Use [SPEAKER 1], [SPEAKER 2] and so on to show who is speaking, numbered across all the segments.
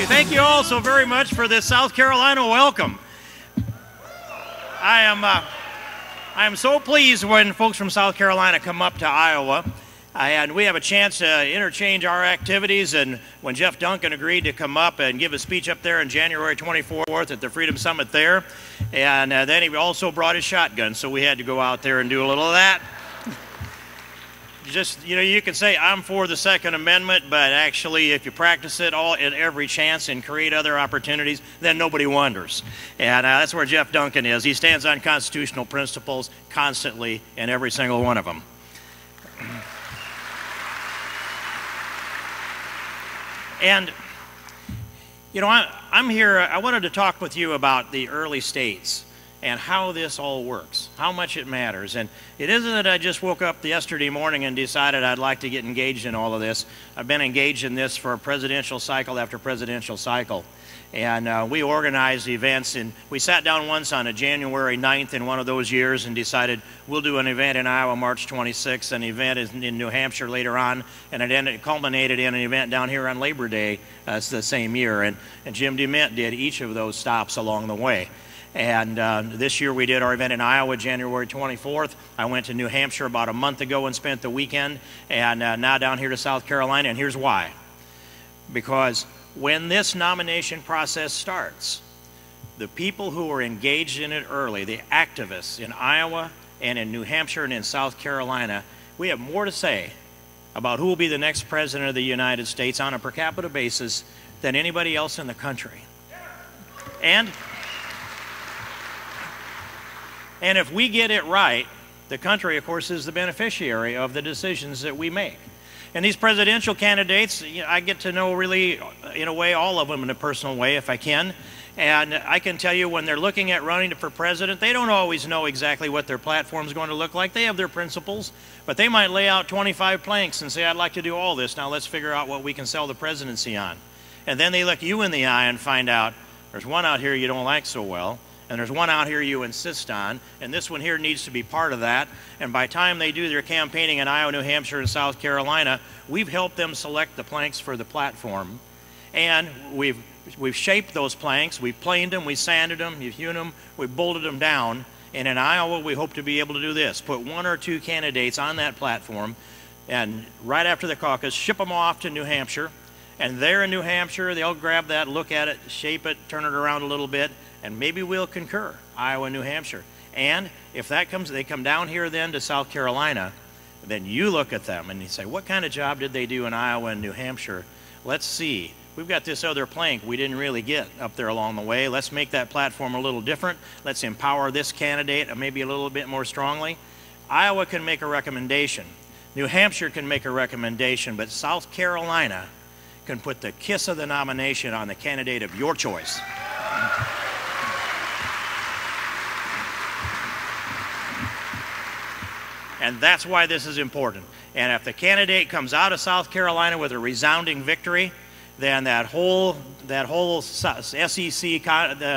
[SPEAKER 1] you. Thank you all so very much for this South Carolina welcome. I am so pleased when folks from South Carolina come up to Iowa. And we have a chance to interchange our activities. And when Jeff Duncan agreed to come up and give a speech up there on January 24th at the Freedom Summit there, and then he also brought his shotgun, so we had to go out there and do a little of that. Just, you know, you can say I'm for the Second Amendment, but actually if you practice it all at every chance and create other opportunities, then nobody wonders. And that's where Jeff Duncan is. He stands on constitutional principles constantly in every single one of them. And, you know, I'm here, I wanted to talk with you about the early states and how this all works, how much it matters. And it isn't that I just woke up yesterday morning and decided I'd like to get engaged in all of this. I've been engaged in this for presidential cycle after presidential cycle. And we organized events, and we sat down once on a January 9th in one of those years and decided we'll do an event in Iowa March 26th, an event in New Hampshire later on, and it culminated in an event down here on Labor Day the same year. And Jim DeMint did each of those stops along the way. And this year we did our event in Iowa January 24th. I went to New Hampshire about a month ago and spent the weekend, and now down here to South Carolina, and here's why. Because when this nomination process starts, the people who are engaged in it early, the activists in Iowa and in New Hampshire and in South Carolina, we have more to say about who will be the next president of the United States on a per capita basis than anybody else in the country. And if we get it right, the country, of course, is the beneficiary of the decisions that we make. And these presidential candidates, you know, I get to know really, in a way, all of them in a personal way if I can. And I can tell you when they're looking at running for president, they don't always know exactly what their platform is going to look like. They have their principles, but they might lay out 25 planks and say, I'd like to do all this. Now let's figure out what we can sell the presidency on. And then they look you in the eye and find out there's one out here you don't like so well, and there's one out here you insist on, and this one here needs to be part of that. And by the time they do their campaigning in Iowa, New Hampshire, and South Carolina, we've helped them select the planks for the platform. And we've shaped those planks, we've planed them, we sanded them, we've hewn them, we've bolted them down. And in Iowa, we hope to be able to do this, put one or two candidates on that platform, and right after the caucus, ship them off to New Hampshire. And there in New Hampshire, they'll grab that, look at it, shape it, turn it around a little bit, and maybe we'll concur, Iowa, New Hampshire. And if that comes, they come down here then to South Carolina, then you look at them and you say, what kind of job did they do in Iowa and New Hampshire? Let's see. We've got this other plank we didn't really get up there along the way. Let's make that platform a little different. Let's empower this candidate maybe a little bit more strongly. Iowa can make a recommendation. New Hampshire can make a recommendation, but South Carolina can put the kiss of the nomination on the candidate of your choice. And that's why this is important. And if the candidate comes out of South Carolina with a resounding victory, then that whole SEC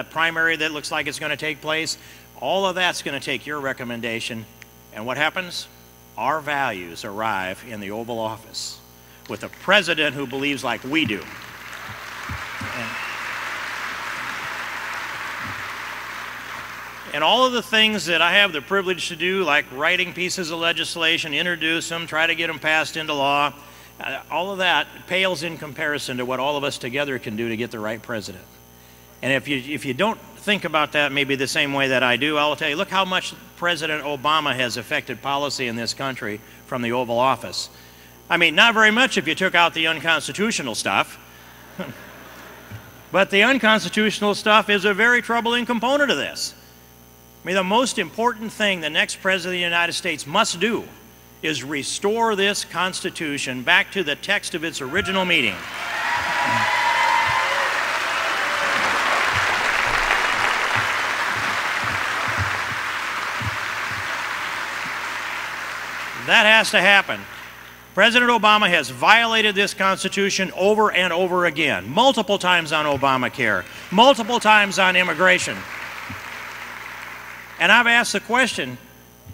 [SPEAKER 1] primary that looks like it's going to take place, all of that's going to take your recommendation. And what happens? Our values arrive in the Oval Office with a president who believes like we do. And all of the things that I have the privilege to do, like writing pieces of legislation, introduce them, try to get them passed into law, all of that pales in comparison to what all of us together can do to get the right president. And if you don't think about that maybe the same way that I do, I'll tell you, look how much President Obama has affected policy in this country from the Oval Office. I mean, not very much if you took out the unconstitutional stuff. But the unconstitutional stuff is a very troubling component of this. I mean, the most important thing the next president of the United States must do is restore this Constitution back to the text of its original meaning. That has to happen. President Obama has violated this Constitution over and over again, multiple times on Obamacare, multiple times on immigration. And I've asked the question, you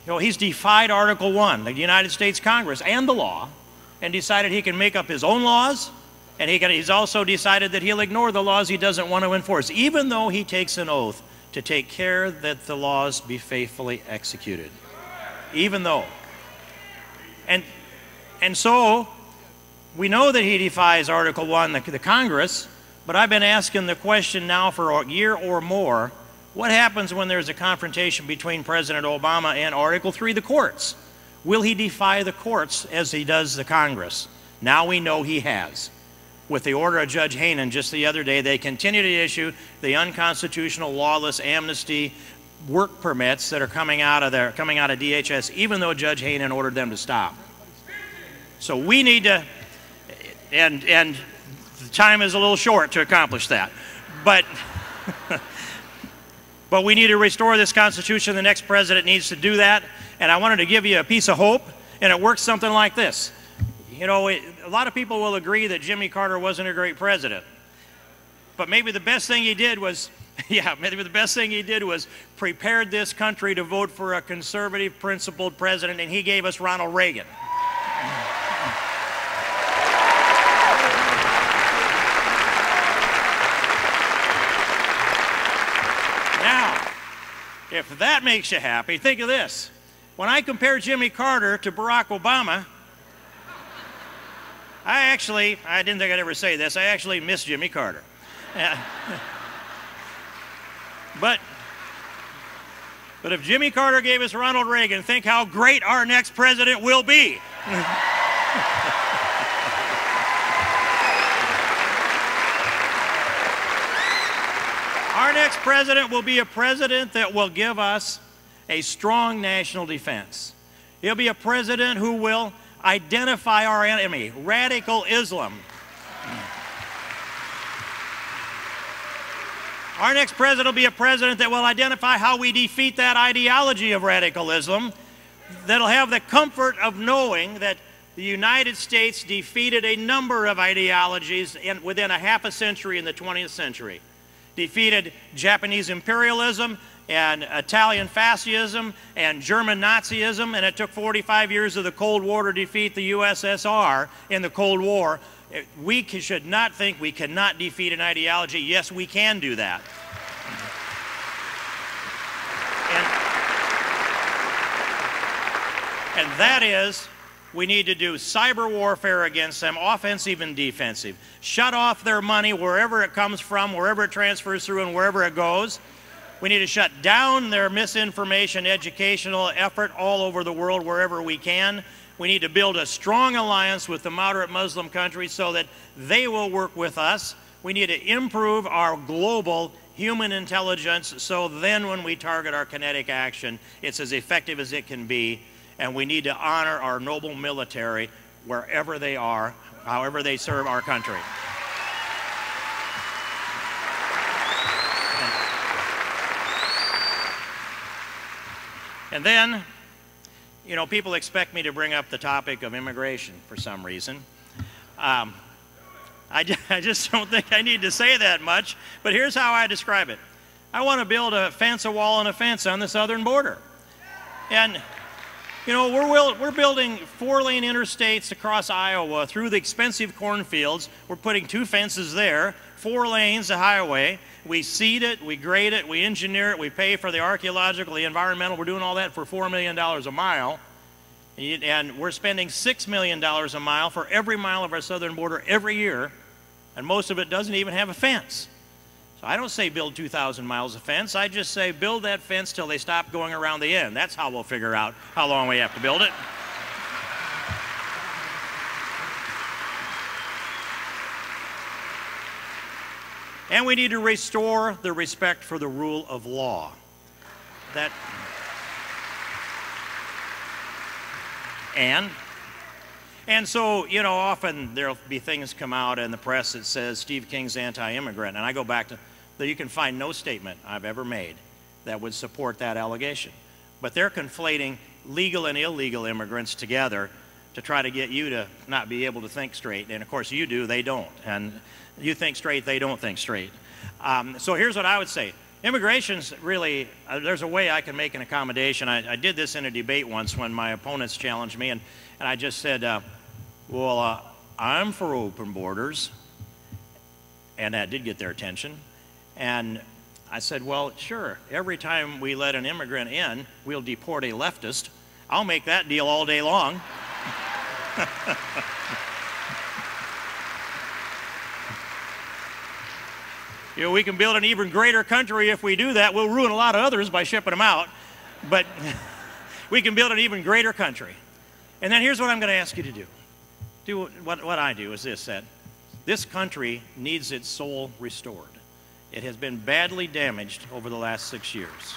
[SPEAKER 1] know, he's defied Article 1, the United States Congress, and the law, and decided he can make up his own laws, And he's also decided that he'll ignore the laws he doesn't want to enforce, even though he takes an oath to take care that the laws be faithfully executed. Even though. And so, we know that he defies Article 1, the Congress, but I've been asking the question now for a year or more, what happens when there's a confrontation between President Obama and Article 3, the courts? Will he defy the courts as he does the Congress? Now we know he has. With the order of Judge Hainan just the other day, they continue to issue the unconstitutional, lawless amnesty work permits that are coming out of DHS, even though Judge Hainan ordered them to stop. So we need to, and the time is a little short to accomplish that, but but we need to restore this Constitution. The next president needs to do that, and I wanted to give you a piece of hope, and it works something like this. You know, a lot of people will agree that Jimmy Carter wasn't a great president, but maybe the best thing he did was, maybe the best thing he did was prepared this country to vote for a conservative, principled president, and he gave us Ronald Reagan. Now, if that makes you happy, think of this. When I compare Jimmy Carter to Barack Obama, I didn't think I'd ever say this, I actually miss Jimmy Carter. But if Jimmy Carter gave us Ronald Reagan, think how great our next president will be. Our next president will be a president that will give us a strong national defense. He'll be a president who will identify our enemy, radical Islam. Our next president will be a president that will identify how we defeat that ideology of radical Islam, that'll have the comfort of knowing that the United States defeated a number of ideologies within a half a century in the 20th century. Defeated Japanese imperialism and Italian fascism and German Nazism, and it took 45 years of the Cold War to defeat the USSR in the Cold War. We should not think we cannot defeat an ideology. Yes, we can do that. And that is, we need to do cyber warfare against them, offensive and defensive. Shut off their money wherever it comes from, wherever it transfers through, and wherever it goes. We need to shut down their misinformation educational effort all over the world wherever we can. We need to build a strong alliance with the moderate Muslim countries so that they will work with us. We need to improve our global human intelligence so then when we target our kinetic action, it's as effective as it can be. And we need to honor our noble military wherever they are, however they serve our country. And then, you know, people expect me to bring up the topic of immigration for some reason. I just don't think I need to say that much, but here's how I describe it. I want to build a fence, a wall, and a fence on the southern border. And, you know, we're building 4-lane interstates across Iowa through the expensive cornfields. We're putting 2 fences there, 4 lanes of highway. We seed it, we grade it, we engineer it, we pay for the archaeological, the environmental. We're doing all that for $4 million a mile. And we're spending $6 million a mile for every mile of our southern border every year. And most of it doesn't even have a fence. So I don't say build 2,000 miles of fence. I just say build that fence till they stop going around the end. That's how we'll figure out how long we have to build it. And we need to restore the respect for the rule of law. And so, you know, often there'll be things come out in the press that says Steve King's anti-immigrant, and I go back to that you can find no statement I've ever made that would support that allegation. But they're conflating legal and illegal immigrants together to try to get you to not be able to think straight. And of course you do, they don't. And you think straight, they don't think straight. So here's what I would say. Immigration's really, there's a way I can make an accommodation. I did this in a debate once when my opponents challenged me, and I just said, well, I'm for open borders, And that did get their attention. And I said, well, sure, every time we let an immigrant in, we'll deport a leftist. I'll make that deal all day long. You know, we can build an even greater country if we do that. We'll ruin a lot of others by shipping them out, but we can build an even greater country. And then here's what I'm going to ask you to do. Do what I do is this, that this country needs its soul restored. It has been badly damaged over the last 6 years.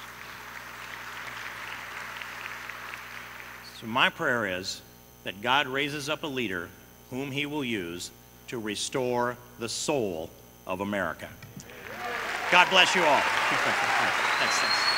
[SPEAKER 1] So my prayer is that God raises up a leader whom he will use to restore the soul of America. God bless you all. Thanks.